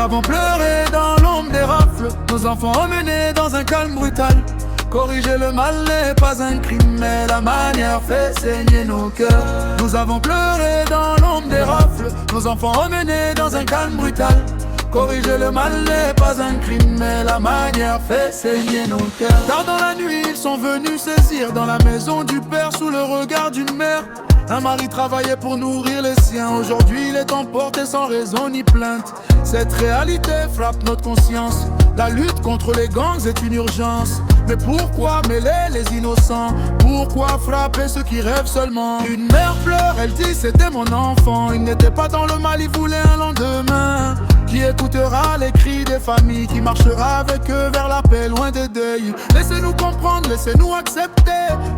avons pleuré dans l'ombre des rafles, nos enfants emmenés dans un calme brutal. Corriger le mal n'est pas un crime, mais la manière fait saigner nos cœurs. Nous avons pleuré dans l'ombre des rafles, nos enfants emmenés dans un calme brutal. Corriger le mal n'est pas un crime, mais la manière fait saigner nos cœurs. Tard dans la nuit, ils sont venus saisir dans la maison du père sous le regard d'une mère. Un mari travaillait pour nourrir les siens. Aujourd'hui il est emporté sans raison ni plainte. Cette réalité frappe notre conscience. La lutte contre les gangs est une urgence. Mais pourquoi mêler les innocents? Pourquoi frapper ceux qui rêvent seulement? Une mère pleure, elle dit c'était mon enfant. Il n'était pas dans le mal, il voulait un lendemain. Qui écoutera les cris des familles, qui marchera avec eux vers la paix, loin des deuils. Laissez-nous comprendre, laissez-nous accepter.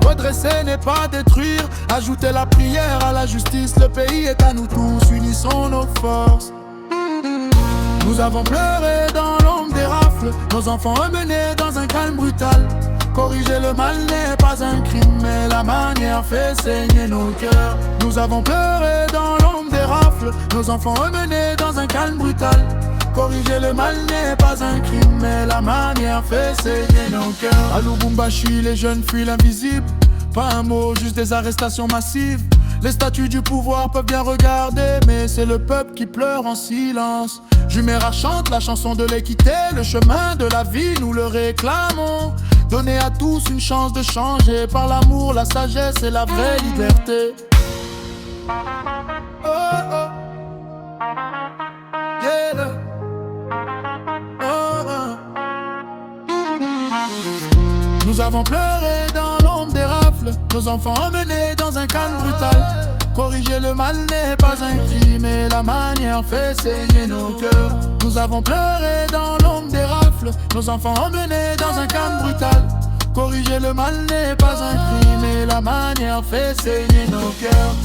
Redresser n'est pas détruire. Ajoutez la prière à la justice, le pays est à nous tous. Unissons nos forces. Nous avons pleuré dans l'ombre des rafles, nos enfants emmenés dans un calme brutal. Corriger le mal n'est pas un crime, mais la manière fait saigner nos cœurs. Nous avons pleuré dans l'ombre des rafles, nos enfants emmenés dans un calme brutal. Corriger le mal n'est pas un crime, mais la manière fait saigner nos cœurs. À Lubumbashi, les jeunes fuient l'invisible. Pas un mot, juste des arrestations massives. Les statues du pouvoir peuvent bien regarder, mais c'est le peuple qui pleure en silence. Juméirah chante la chanson de l'équité, le chemin de la vie, nous le réclamons. Donnez à tous une chance de changer, par l'amour, la sagesse et la vraie liberté. Oh oh, yeah. Oh oh. Nous avons pleuré dans l'ombre des rafles, nos enfants emmenés dans un calme brutal. Corriger le mal n'est pas un crime, mais la manière fait saigner nos cœurs. Nous avons pleuré dans l'ombre des rafles, nos enfants emmenés dans un calme brutal. Corriger le mal n'est pas un crime, mais la manière fait saigner nos cœurs.